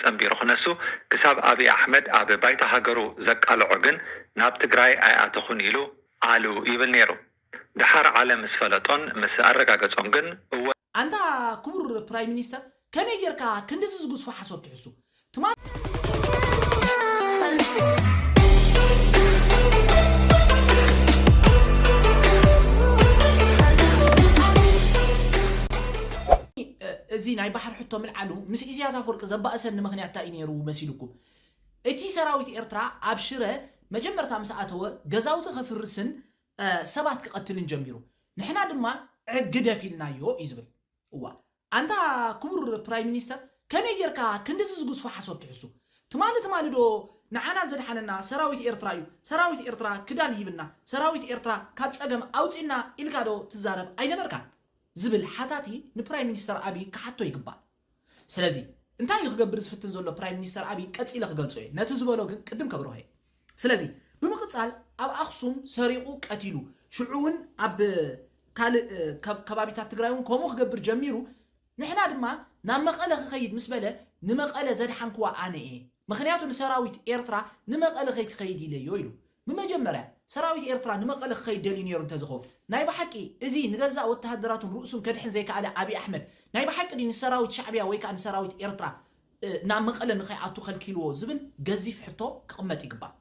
ጸምቢሮ خنسو كساب أبي أحمد أبي بيت هاجرو زك على عجن ناب تجراي أتخون إلو علو يبل نيرو دحر على مسفلتون مس أرجع عنجن أنت كبر برايم مينيستر كم يجركا كندز زوج فحصو تحسو تمام زين أي بحر حتى من علو مس إزاي أفرق زبا أسن مخنيات تاينيرو مسيلكم إتي سراويت إرترا أبشرة مجمرة مساعته جزاوت خفرسن سبعة قتلين جنبيرو نحنا دما عقدة فينا يو إزبل وا أنت كبر برايم مينيستر كم يجركا كندز زوج فحصو تحسو تمالي دو نعنا زدحنا سراويت إرترايو سراويت إرترا كدان هيبنا سراويت إرترا كابس أجم أوتينا إلكادو تزارب أين بركان زبل حتاتي نبرايم مينيستر أبي كحتو يقبع سلازي انت يخبر زفتن زولو برايم مينيستر أبي كتسي لك قلتو ايه نتزبولو قدم كبروهي سلازي بمقتصال أب أخصم سريقو قتيلو شعون أب كبابيتات تقرايون كومو خبر جميرو نحنا دما نمقالة خيد مسبلة نمقالة زدحان كوا آني ايه مخنياتو نسراويت إيرترا نمقالة خيد خيدي لي يويلو بمجمرة سراويت إيرترا نمقالة خيد دلينيرو انتزغو نايبا حكي ازي نغزا والتهدراتهم رؤسهم كدحن زيك على أبي أحمد نايبا حكي دي نسراويت شعبيا ويكا نسراويت إيرترا نمقالة نخيعاتو خلكيلو زبل قزيف حطو كقمت يقبع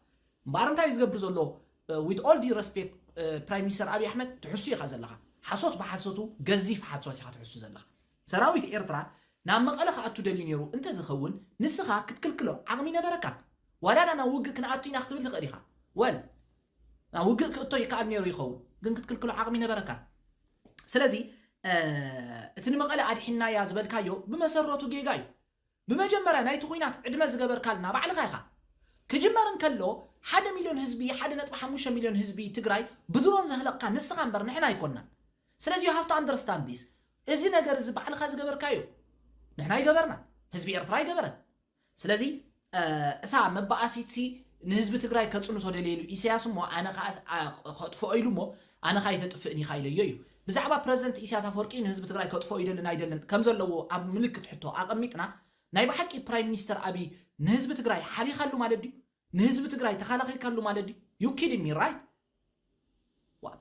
مبارنتا يزقبر زولو with all due respect برايم مينيستر أبي أحمد تحسو يخا زلخا حصوت بحصوتو قزيف حصوت يخا تحسو زلخا سراويت إيرترا نمقالة خاعتو دلينيرو انت زخون نسخا كتكلكلو عقمينا بركا ولا أنا وقك نعطي ناختبل لغريخا وال وقك كتو يكاد نيرو يخون قن كتكلكلو عقمينا بركا سلازي اتنمقالة أدحنا يا زبالكايو بمسرطو جيجاي بمجمرة نايتو خوينات عدما زقبر كالنا بعل خايخا كجمرن كلو 1 مليون حزبي 1.5 مليون حزبي تግራይ بدرون زهلقا نسخان بر نحنا يكونن سلازي you have to understand this እዚ ነገር እዚ بعل خا زقبركايو نحنا يقبرنا حزبي ኤርትራ يقبرن سلازي እታ መባኣሲትሲ ንህዝቢ ትግራይ ከጽኑ ተደለሉ ኢሳያስ ሞ ኣነ خطፎ ኢሉ ሞ ኣነ خا يتطفئني خايለዮ እዩ ብዛዕባ ፕሬዝዳንት ኢሳያስ አፈወርቂ ንህዝቢ ትግራይ ከጥፎ ይደልን አይደልን ከም ዘለዎ ኣብ ምልክት ሕቶ ኣቀሚጥና ናይ በሐቂ ፕራይም ሚኒስተር አቢ ንህዝቢ ትግራይ ሓሊኻሉ ማለት ዲ ንህዝቢ ትግራይ ተኻላኺልካሉ ማለት ዲ you kidding me right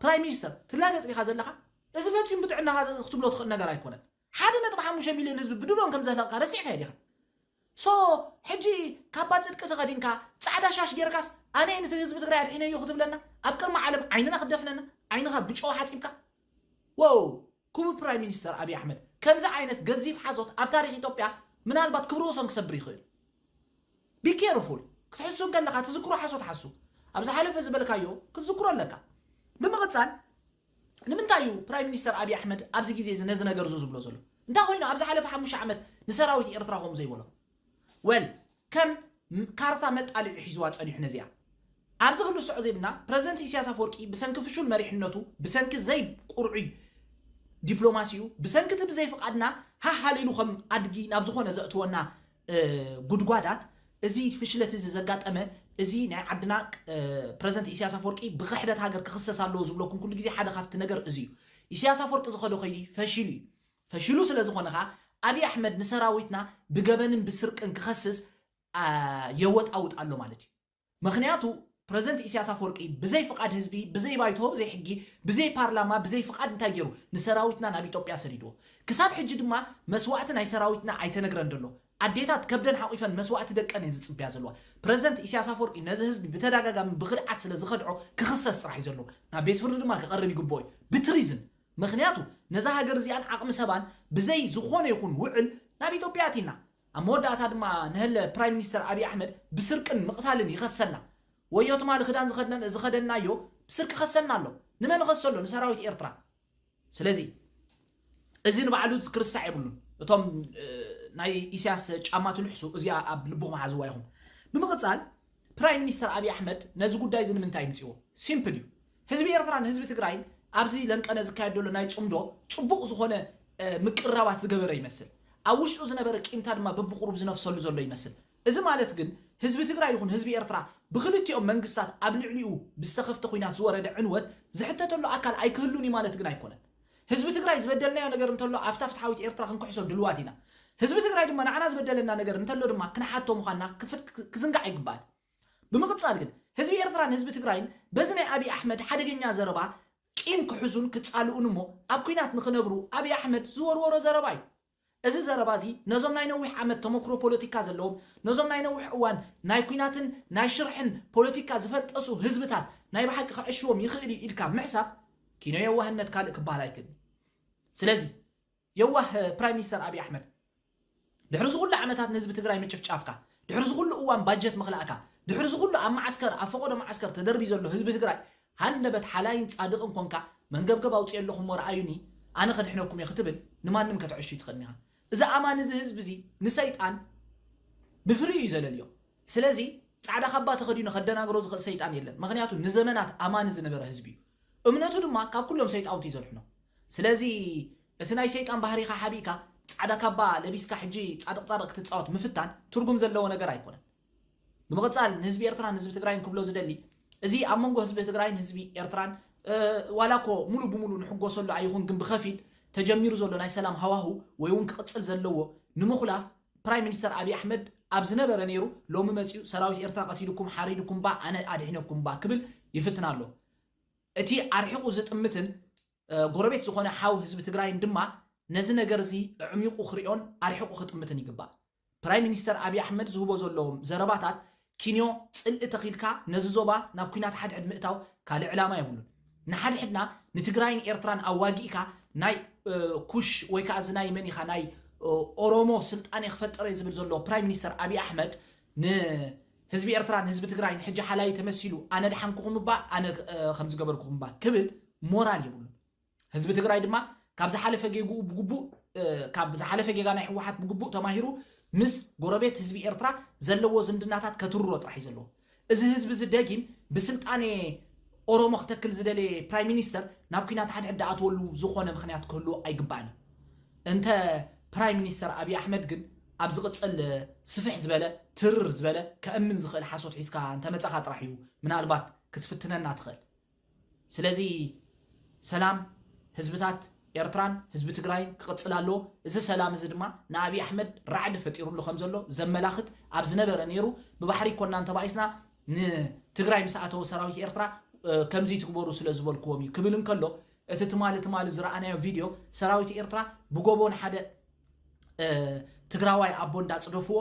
ፕራይም ሚኒስተር ትላገጽ ሊኻ ዘለኻ እዚ ፈጽም ብጥዕና ክትብሎ ትኽእል ነገር ኣይኮነን 1.5 ሚሊዮን ህዝቢ ብድሮን ከም ዘለካ ረሲዕካ ዲኻ ሶ ሕጂ ካባ ጽድቅ ተኸዲንካ ጻዕዳ ሻሽ ጌርካስ ኣነ አይነት ህዝቢ ትግራይ ኣድሒነዮ ክትብለና ኣብ ቅድሚ ዓለም ዓይንና ክደፍነና ዓይንኻ ብጮው ሓጺምካ واو كم برايم مينيستر أبي أحمد كم زي عينت جزيف حزوت أب تاريخ إثيوبيا من البات كبروسهم كسبري خير بي كيرفول كتحسون قال لك تذكروا حسوت حسو أبز حلف زبالك أيو كتذكروا لك بما قد نمن تايو برايم مينيستر أبي أحمد أبز جيزي نزنا جرزوز بلو زلو انت هوينو أبز حلف حموش أحمد نسراويت إرتراهم زي ولا وين كم كارتا مت على حزوات أني إحنا زيا أبز خلو سعودي بنا بريزنت إسياس أفوركي بسنك فشول مريح النتو بسنك زي قرعي دبلوماسيو بسنكت بزي فقدنا ها حاليلو خم أدجي نابزخونا زقتونا قدقادات ازي فشلت ازي زقات أما ازي ناي عدنا بريزنت إسياس أفوركي بخحدة هاجر كخصص على زبلوكم كل جزي حدا خافت نجر ازيو إسياس أفوركي زخلو خيلي فشلو سلازخونا خا أبي أحمد نسراويتنا بجبن بسرق انكخصص يوت أوت قالو مالتي مخنياتو بريزنت إسياس أفوركي بزي فقاد حزبي بزي بايتو بزي حقي بزي بارلاما بزي فقاد نتاجرو نسراويتنا نبي إثيوبيا سريدو كساب حجي دما مسواعتنا اي سراويتنا ايتنغرن دلو اديتات كبدن حقيفن مسواعت دقن يزصبيا زلوا بريزنت إسياس أفوركي نزه حزبي بتداغاغام بخدعات سلازخدعو كخصص طرح يزلو نا بيت فرد دما كقرب يغبوي بتريزن مخنياتو نزا هاجر زيان عقم سبان بزي زخونه يكون وعل نبي إثيوبياتنا اموداتا دما نهل برايم مينيستر ابي احمد بسرقن مقتالن يخسنا ويوت مال خدان زخدنا يو بسرق خسنا له نمن خسلو نسراويت إيرترا سلازي ازين بعلو ذكر صعيبلون اتم ناي إسياس ጫማቱ ልሕሱ እዚያ ኣብ ልቦም ሓዝዋ ይኹም ብምቕጻል ፕራይም ሚኒስተር አቢ አሕመድ ነዚ ጉዳይ ዝን ምንታይ ምጽዮ ሲምፕል እዩ ህዝቢ ኤርትራን ህዝቢ ትግራይ ኣብዚ ለንቀነ ዝካየደሉ ናይ ጽምዶ ጽቡቕ ዝኾነ ምቅራባት ዝገበረ ይመስል ኣብ ውሽጡ ዝነበረ ቂምታ ድማ በብቁሩብ ዝነፍሰሉ ዘሎ ይመስል እዚ ማለት ግን ህዝቢ ትግራይ ይኹን ህዝቢ ኤርትራ ብኽልቲኦም መንግስታት ኣብ ልዕሊኡ ብዝተኸፍተ ኩናት ዝወረደ ዕንወት ዝሕተተሉ ኣካል ኣይክህሉኒ ማለት ግን ኣይኮነን ህዝቢ ትግራይ ዝበደልናዮ ነገር እንተሎ ኣፍታፍታዊት ኤርትራ ክንኩሕሶ ድልዋት ኢና ህዝቢ ትግራይ ድማ ንዓና ዝበደለና ነገር እንተሎ ድማ ክንሓቶ ምዃንና ክዝንጋዕ ይግባል ብምቕጻል ግን ህዝቢ ኤርትራን ህዝቢ ትግራይን በዚ ናይ ኣብይ ኣሕመድ ሓደገኛ ዘረባ ቂም ክሕዙን ክጻልኡን እሞ ኣብ ኩናት ንኽነብሩ ኣብይ ኣሕመድ ዝወርወሮ ዘረባ እዩ እዚ ዘረባ እዚ ነዞም ናይ ነዊሕ ዓመት ተመክሮ ፖለቲካ ዘለዎም ነዞም ናይ ነዊሕ እዋን ናይ ኩናትን ናይ ሽርሕን ፖለቲካ ዝፈጠሱ ህዝብታት ናይ ብሓቂ ክዕሽዎም ይኽእል ኢልካ ምሕሳብ ኪኖ የዋህነት ካልእ ክበሃል ኣይክእልን ስለዚ የዋህ ፕራይም ሚኒስተር ኣብይ ኣሕመድ ድሕሪ ዝኩሉ ዓመታት ንህዝቢ ትግራይ ምጭፍጫፍካ ድሕሪ ዝኩሉ እዋን ባጀት ምኽላእካ ድሕሪ ዝኩሉ ኣብ ማዓስከር ኣብ ፈቆዶ ማዓስከር ተደርቢ ዘሎ ህዝቢ ትግራይ ሃንደበት ሓላይን ጻድቕን ኮንካ መንገብገብ ኣውፅእ ኣለኹም ወረኣዩኒ ኣነ ከድሕነኩም እየ ክትብል ንማንም ከተዕሹ ትኽእል ኢኻ እዚ ኣማን እዚ ህዝቢ እዚ ንሰይጣን ብፍርዩ እዩ ዘለልዮ ስለዚ ጻዕዳ ካባ ተኸዲኑ ከደናግሮ ዝኽእል ሰይጣን የለን ምክንያቱ ንዘመናት ኣማን ዝነበረ ህዝቢ እዩ እምነቱ ድማ ካብ ኩሎም ሰይጣውንቲ እዩ ዘልሕኖ ስለዚ እቲ ናይ ሰይጣን ባህሪኻ ሓቢእካ ጻዕዳ ካባ ለቢስካ ሕጂ ጻድቕ ጻድቕ ክትፃወት ምፍታን ትርጉም ዘለዎ ነገር ኣይኮነን ብምቕጻል ንህዝቢ ኤርትራን ህዝቢ ትግራይን ክብሎ ዝደሊ እዚ ኣብ መንጎ ህዝቢ ትግራይን ህዝቢ ኤርትራን ዋላኮ ሙሉ ብሙሉ ንሕጎሰሉ ኣይኹን ግን ብኸፊል ተጀሚሩ ዘሎ ናይ ሰላም ሃዋሁ ወይ እውን ክቕፅል ዘለዎ ንምኹላፍ ፕራይም ሚኒስተር ኣብይ ኣሕመድ ኣብ ዝነበረ ነይሩ ሎሚ መፂኡ ሰራዊት ኤርትራ ቀቲልኩም ሓሪድኩም ባ ኣነ ኣድሒነኩም ባ ክብል ይፍትና ኣሎ እቲ ኣርሒቑ ዝጥምትን ጎረቤት ዝኾነ ሓው ህዝቢ ትግራይን ድማ ነዚ ነገር እዚ ዕሚቑ ክሪኦን ኣርሒቑ ክጥምትን ይግባእ ፕራይም ሚኒስተር ኣብይ ኣሕመድ ዝህቦ ዘለዎም ዘረባታት ኪንዮ ጽልኢ ተኺልካ ነዚ ዞባ ናብ ኩናት ሓድሕድ ምእታው ካልእ ዕላማ የብሉን ንሓድሕድና ንትግራይን ኤርትራን ኣዋጊእካ ናይ ኩሽ ወይ ከዓ እዚ ናይ መን ኢኻ ናይ ኦሮሞ ስልጣን ክፈጠረ ዝብል ዘሎ ፕራይም ሚኒስተር ኣብይ ኣሕመድ ንህዝቢ ኤርትራን ህዝቢ ትግራይን ሕጂ ሓላይ ተመሲሉ ኣነ ድሓንኩኹም እባ ኣነ ከም ዝገበርኩኹም እባ ክብል ሞራል የብሉን ህዝቢ ትግራይ ድማ ካብ ዝሓለፈ ጌጉኡ ብግቡእ ካብ ዝሓለፈ ጌጋ ናይ ሕወሓት ብግቡእ ተማሂሩ ምስ ጎረቤት ህዝቢ ኤርትራ ዘለዎ ዝምድናታት ከትርሮ ጥራሕ እዩ ዘለዎ እዚ ህዝቢ ዝደጊም ብስልጣኔ ኦሮሞ ክተክል ዝደለየ ፕራይም ሚኒስተር ናብ ኩናት ሓድሕድ ኣትወሉ ዝኾነ ምክንያት ክህሉ ኣይግባእን እንተ ፕራይም ሚኒስተር ኣብይ ኣሕመድ ግን ኣብ ዝቕፅል ስፍሕ ዝበለ ትርር ዝበለ ከእምን ዝኽእል ሓሶት ሒዝካ እንተመፃኻ ጥራሕ እዩ ምናልባት ክትፍትነና ትኽእል ስለዚ ሰላም ህዝብታት ኤርትራን ህዝቢ ትግራይ ክቕፅል ኣለዎ እዚ ሰላም እዚ ድማ ንኣብይ ኣሕመድ ራዕዲ ፈጢሩሉ ከም ዘሎ ዘመላኽት ኣብ ዝነበረ ነይሩ ብባሕሪ ኮና እንተባኢስና ንትግራይ ምስ ኣተወ ሰራዊት ኤርትራ ከምዚ ትግበሩ ስለ ዝበልክዎም እዩ ክብል እንከሎ እቲ ትማሊ ዝረኣናዮ ቪድዮ ሰራዊት ኤርትራ ብጎቦ ንሓደ ትግራዋይ ኣቦ እንዳፅደፍዎ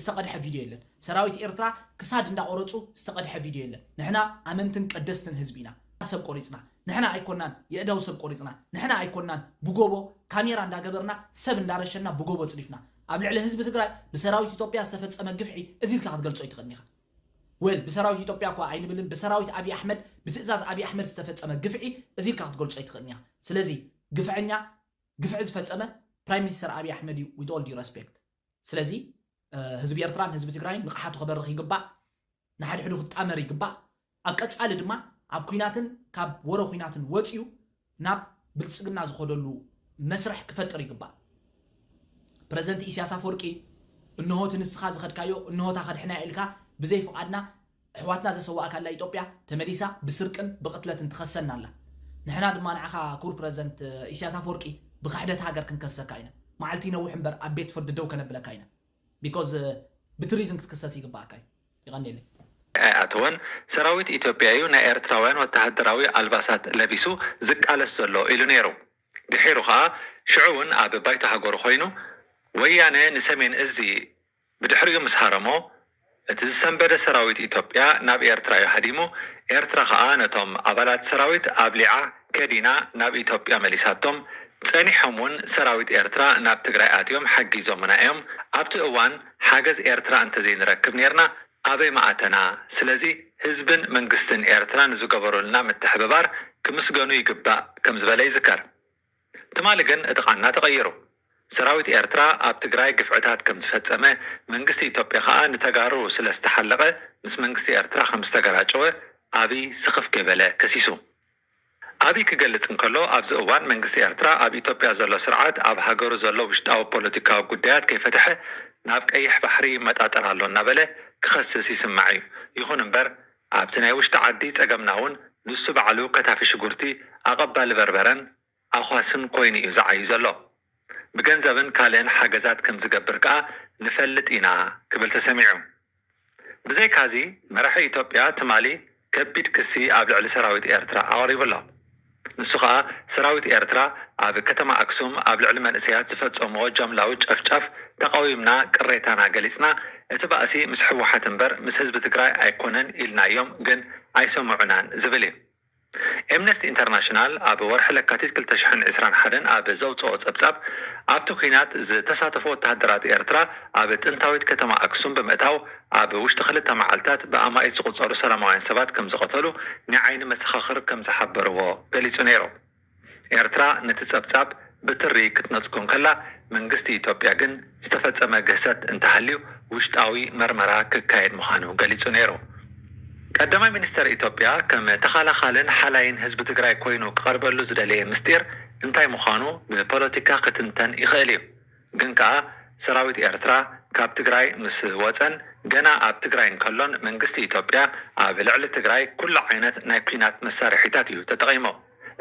ዝተቐድሐ ቪድዮ የለን ሰራዊት ኤርትራ ክሳድ እንዳቆረፁ ዝተቐድሐ ቪድዮ የለን ንሕና ኣመንትን ቀደስትን ህዝቢ ኢና ሰብ ቆሪፅና ንሕና ኣይኮናን የእዳው ሰብ ቆሪፅና ንሕና ኣይኮናን ብጎቦ ካሜራ እንዳገበርና ሰብ እንዳረሸና ብጎቦ ፅዲፍና ኣብ ልዕሊ ህዝቢ ትግራይ ብሰራዊት ኢትዮጵያ ዝተፈፀመ ግፍዒ እዚ ኢልካ ክትገልጾ ይትኽእልኒ ኢኻ ወል ብሰራዊት ኢትዮጵያ እኳ ኣይንብልን ብሰራዊት ኣብይ ኣሕመድ ብትእዛዝ ኣብይ ኣሕመድ ዝተፈፀመ ግፍዒ እዚ ኢልካ ክትገልጾ ይትኽእልኒ ኢኻ ስለዚ ግፍዕኛ ግፍዒ ዝፈፀመ ፕራይም ሚኒስተር ኣብይ ኣሕመድ እዩ with all due respect ስለዚ ህዝቢ ኤርትራን ህዝቢ ትግራይን ንቕሓቱ ክበርኽ ይግባእ ንሓድሕዱ ክጣመር ይግባእ ኣብ ቀጻሊ ድማ ኣብ ኩናትን ካብ ወረ ኩናትን ወፂኡ ናብ ብልጽግና ዝኸደሉ መስርሕ ክፈጥር ይግባእ ፕሬዝደንት ኢሳያስ አፈወርቂ እንሆ ትንስኻ ዝኸድካዮ እንሆታ ኸድሕና ኢልካ ብዘይ ፍቓድና ኣሕዋትና ዘሰዋእካላ ኢትዮጵያ ተመሊሳ ብስርቅን ብቕትለትን ትኸሰና ኣላ ንሕና ድማ ንዓኻ ክቡር ፕሬዝደንት ኢሳያስ አፈወርቂ ብካሕደት ሃገር ክንከሰካ ኢና መዓልቲ ነዊሕ እምበር ኣብ ቤት ፍርዲ ደው ከነብለካ ኢና ቢኮዝ ብትሪዝን ክትክሰስ ይግባእካ እዩ ይቐኒለይ ኣተወን ሰራዊት ኢትዮጵያ እዩ ናይ ኤርትራውያን ወተሃደራዊ ኣልባሳት ለቢሱ ዝቃለስ ዘሎ ኢሉ ነይሩ ድሒሩ ከዓ ሽዑ እውን ኣብ ባይታ ሃገሩ ኮይኑ ወያነ ንሰሜን እዚ ብድሕሪኡ ምስ ሃረሞ እቲ ዝሰንበደ ሰራዊት ኢትዮጵያ ናብ ኤርትራ እዩ ሃዲሙ ኤርትራ ከዓ ነቶም ኣባላት ሰራዊት ኣብሊዓ ከዲና ናብ ኢትዮጵያ መሊሳቶም ጸኒሖም እውን ሰራዊት ኤርትራ ናብ ትግራይ ኣትዮም ሓጊዞምና እዮም ኣብቲ እዋን ሓገዝ ኤርትራ እንተዘይንረክብ ነርና ኣበይ ማኣተና ስለዚ ህዝብን መንግስትን ኤርትራን ዝገበሩልና ምትሕብባር ክምስገኑ ይግባእ ከም ዝበለ ይዝከር ትማሊ ግን እቲ ቃና ተቐይሩ ሰራዊት ኤርትራ ኣብ ትግራይ ግፍዕታት ከም ዝፈጸመ መንግስቲ ኢትዮጵያ ከዓ ንተጋሩ ስለ ዝተሓለቐ ምስ መንግስቲ ኤርትራ ከም ዝተገራጨወ ኣብይ ስኽፍ ገበለ ከሲሱ ኣብይ ክገልጽ እንከሎ ኣብዚ እዋን መንግስቲ ኤርትራ ኣብ ኢትዮጵያ ዘሎ ስርዓት ኣብ ሃገሩ ዘሎ ውሽጣዊ ፖለቲካዊ ጉዳያት ከይፈትሐ ናብ ቀይሕ ባሕሪ መጣጠር ኣሎ እናበለ ክኸስስ ይስማዕ እዩ ይኹን እምበር ኣብቲ ናይ ውሽጢ ዓዲ ጸገምና እውን ንሱ ባዕሉ ከታፊ ሽጉርቲ ኣቐባሊ በርበረን ኣኳስን ኮይኑ እዩ ዝዓዩ ዘሎ ብገንዘብን ካልእን ሓገዛት ከም ዝገብር ከዓ ንፈልጥ ኢና ክብል ተሰሚዑ። ብዘይካዚ መራሒ ኢትዮጵያ ትማሊ ከቢድ ክሲ ኣብ ልዕሊ ሰራዊት ኤርትራ ኣቕሪቡ ኣሎ። ንሱ ከዓ ሰራዊት ኤርትራ ኣብ ከተማ ኣክሱም ኣብ ልዕሊ መንእሰያት ዝፈጸምዎ ጃምላዊ ጨፍጫፍ ተቃዊምና ቅሬታና ገሊጽና እቲ ባእሲ ምስ ሕወሓት እምበር ምስ ህዝቢ ትግራይ ኣይኮነን ኢልናዮም ግን ኣይሰምዑናን ዝብል እዩ። ኤምነስቲ ኢንተርናሽናል ኣብ ወርሒ ለካቲት 2021 ኣብ ዘውፅኦ ጸብጻብ ኣብቲ ኩናት ዝተሳተፉ ወተሃደራት ኤርትራ ኣብ ጥንታዊት ከተማ ኣክሱም ብምእታው ኣብ ውሽጢ 2 መዓልታት ብኣማኢት ዝቁጸሩ ሰላማውያን ሰባት ከም ዝቐተሉ ንዓይኒ መሰኻኽር ከም ዝሓበርዎ ገሊጹ ነይሩ። ኤርትራ ነቲ ጸብጻብ ብትሪ ክትነጽጎን ከላ መንግስቲ ኢትዮጵያ ግን ዝተፈጸመ ገሰት እንተሃልዩ ውሽጣዊ መርመራ ክካየድ ምዃኑ ገሊጹ ነይሩ። ቀዳማይ ሚኒስተር ኢትዮጵያ ከም ተኻላኻልን ሓላይን ህዝቢ ትግራይ ኮይኑ ክቐርበሉ ዝደለየ ምስጢር እንታይ ምዃኑ ብፖለቲካ ክትንተን ይኽእል እዩ። ግን ከዓ ሰራዊት ኤርትራ ካብ ትግራይ ምስ ወፀን ገና ኣብ ትግራይ እንከሎን መንግስቲ ኢትዮጵያ ኣብ ልዕሊ ትግራይ ኩሉ ዓይነት ናይ ኩናት መሳርሒታት እዩ ተጠቒሞ።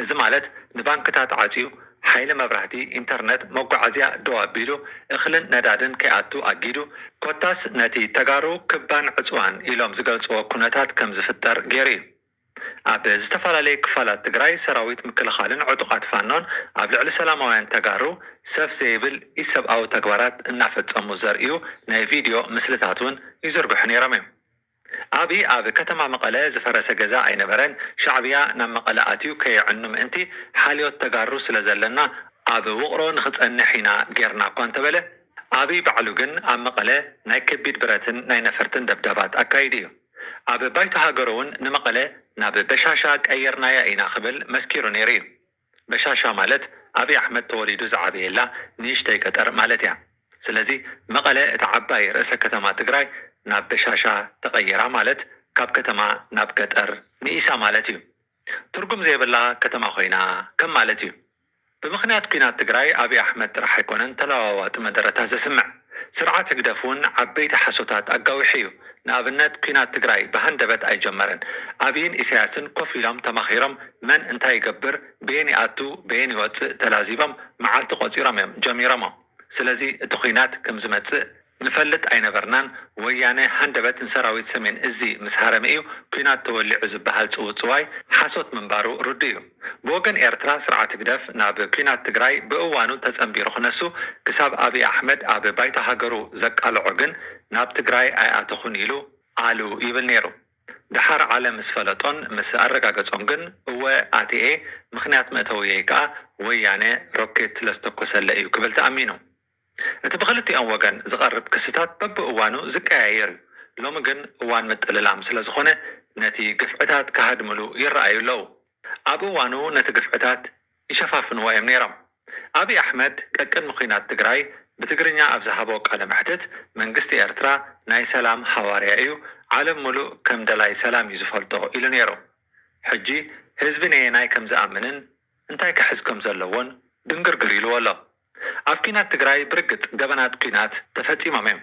እዚ ማለት ንባንክታት ዓፅዩ ሓይሊ መብራህቲ፣ ኢንተርኔት፣ መጓዓዝያ ደው ኣቢሉ እኽልን ነዳድን ከይኣቱ ኣጊዱ ኮታስ ነቲ ተጋሩ ክባን ዕፅዋን ኢሎም ዝገልጽዎ ኩነታት ከም ዝፍጠር ገይሩ እዩ። ኣብ ዝተፈላለየ ክፋላት ትግራይ ሰራዊት ምክልኻልን ዕጡቃት ፋኖን ኣብ ልዕሊ ሰላማውያን ተጋሩ ሰፍ ዘይብል ኢሰብኣዊ ተግባራት እናፈጸሙ ዘርእዩ ናይ ቪድዮ ምስልታት እውን ይዝርግሑ ነይሮም እዮም። ኣብይ ኣብ ከተማ መቐለ ዝፈረሰ ገዛ ኣይነበረን፣ ሻዕብያ ናብ መቐለ ኣትዩ ከይዕኑ ምእንቲ ሓልዮት ተጋሩ ስለ ዘለና ኣብ ውቕሮ ንኽጸንሕ ኢና ጌርና እኳ እንተበለ ኣብይ ባዕሉ ግን ኣብ መቐለ ናይ ከቢድ ብረትን ናይ ነፈርትን ደብዳባት ኣካይድ እዩ። ኣብ ባይቶ ሃገሩ እውን ንመቐለ ናብ በሻሻ ቀየርናያ ኢና ክብል መስኪሩ ነይሩ እዩ። በሻሻ ማለት ኣብይ ኣሕመድ ተወሊዱ ዝዓበየላ ንእሽተይ ገጠር ማለት እያ። ስለዚ መቐለ እቲ ዓባይ ርእሰ ከተማ ትግራይ ናብ በሻሻ ተቐየራ ማለት ካብ ከተማ ናብ ገጠር ንኢሳ ማለት እዩ። ትርጉም ዘይብላ ከተማ ኮይና ከም ማለት እዩ። ብምኽንያት ኩናት ትግራይ ኣብይ ኣሕመድ ጥራሕ ኣይኮነን ተለዋዋጢ መደረታት ዘስምዕ ስርዓት ህግደፍ እውን ዓበይቲ ሓሶታት ኣጋዊሑ እዩ። ንኣብነት ኩናት ትግራይ ብሃንደበት ኣይጀመረን። ኣብይን ኢሳያስን ኮፍ ኢሎም ተማኺሮም መን እንታይ ይገብር ብየን ይኣቱ ብየን ይወፅእ ተላዚቦም መዓልቲ ቆፂሮም እዮም ጀሚሮሞ። ስለዚ እቲ ኩናት ከም ዝመፅእ ንፈልጥ ኣይነበርናን። ወያነ ሃንደበትን ሰራዊት ሰሜን እዚ ምስ ሃረመ እዩ ኩናት ተወሊዑ ዝበሃል ፅውፅዋይ ሓሶት ምንባሩ ርዱ እዩ። ብወገን ኤርትራ ስርዓት ህግደፍ ናብ ኩናት ትግራይ ብእዋኑ ተጸንቢሩ ክነሱ ክሳብ ኣብይ ኣሕመድ ኣብ ባይቶ ሃገሩ ዘቃልዖ ግን ናብ ትግራይ ኣይኣተኹን ኢሉ ኣሉ ይብል ነይሩ። ድሓር ዓለም ምስ ፈለጦን ምስ ኣረጋገጾም ግን እወ ኣቲኤ ምኽንያት መእተውየይ ከዓ ወያነ ሮኬት ስለዝተኮሰለ እዩ ክብል ተኣሚኑ። እቲ ብክልቲኦም ወገን ዝቐርብ ክስታት በብእዋኑ ዝቀያየር እዩ። ሎሚ ግን እዋን ምጥልላም ስለ ዝኾነ ነቲ ግፍዕታት ካሃድምሉ ይረኣዩ ኣለዉ። ኣብ እዋኑ ነቲ ግፍዕታት ይሸፋፍንዎ እዮም ነይሮም። ኣብይ ኣሕመድ ቀቅድሚ ኩናት ትግራይ ብትግርኛ ኣብ ዝሃቦ ቃለ መሕትት መንግስቲ ኤርትራ ናይ ሰላም ሓዋርያ እዩ፣ ዓለም ሙሉእ ከም ደላይ ሰላም እዩ ዝፈልጦ ኢሉ ነይሩ። ሕጂ ህዝቢ ነየናይ ከም ዝኣምንን እንታይ ክሕዝ ከም ዘለዎን ድንግርግር ኢልዎ ኣሎ። ኣብ ኩናት ትግራይ ብርግጽ ገበናት ኩናት ተፈጺሞም እዮም።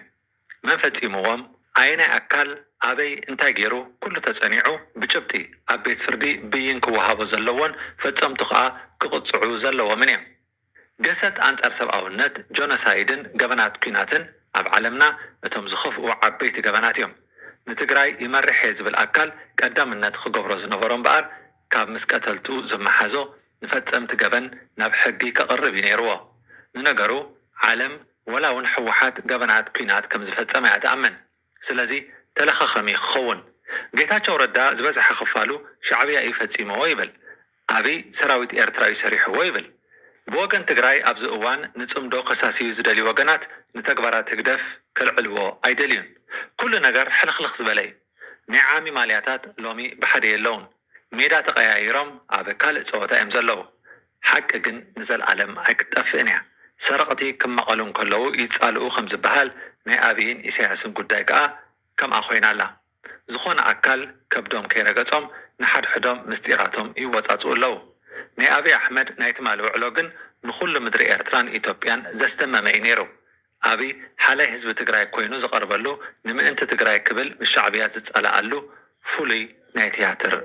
መን ፈጺምዎም? ኣይናይ ኣካል ኣበይ እንታይ ገይሩ ኩሉ ተጸኒዑ ብጭብጢ ኣብ ቤት ፍርዲ ብይን ክወሃቦ ዘለዎን ፈጸምቱ ከዓ ክቕጽዑ ዘለዎምን እዮም። ገሰት ኣንጻር ሰብኣውነት ጆኖሳይድን ገበናት ኩናትን ኣብ ዓለምና እቶም ዝኸፍኡ ዓበይቲ ገበናት እዮም። ንትግራይ ይመርሕ ዝብል ኣካል ቀዳምነት ክገብሮ ዝነበሮ እምበኣር ካብ ምስ ቀተልቱ ዝመሓዞ ንፈጸምቲ ገበን ናብ ሕጊ ከቕርብ እዩ ነይርዎ። ንነገሩ ዓለም ወላ እውን ሕወሓት ገበናት ኩናት ከም ዝፈጸመ እያ ትኣምን። ስለዚ ተለኻኸሚ ክኸውን ጌታቸው ረዳ ዝበዝሐ ክፋሉ ሻዕብያ እዩ ፈጺምዎ ይብል። ኣብይ ሰራዊት ኤርትራ እዩ ሰሪሕዎ ይብል። ብወገን ትግራይ ኣብዚ እዋን ንጽምዶ ከሳሲዩ ዝደልዩ ወገናት ንተግባራት ህግደፍ ከልዕልዎ ኣይደልዩን። ኩሉ ነገር ሕልኽልኽ ዝበለ እዩ። ናይ ዓሚ ማልያታት ሎሚ ብሓደ የለውን። ሜዳ ተቐያይሮም ኣብ ካልእ ፀወታ እዮም ዘለዉ። ሓቂ ግን ንዘለኣለም ኣይክጠፍእን እያ። ሰረቕቲ ክመቐሉ እንከለዉ ይጻልኡ ከም ዝበሃል ናይ ኣብይን ኢሳያስን ጉዳይ ከዓ ከምኣ ኮይና ኣላ። ዝኾነ ኣካል ከብዶም ከይረገጾም ንሓድሕዶም ምስጢራቶም ይወጻጽኡ ኣለዉ። ናይ ኣብይ ኣሕመድ ናይ ትማሊ ውዕሎ ግን ንኹሉ ምድሪ ኤርትራን ኢትዮጵያን ዘስተመመ እዩ ነይሩ። ኣብይ ሓላይ ህዝቢ ትግራይ ኮይኑ ዝቐርበሉ ንምእንቲ ትግራይ ክብል ብሻዕብያ ዝጸላኣሉ ፍሉይ ናይ ቲያትር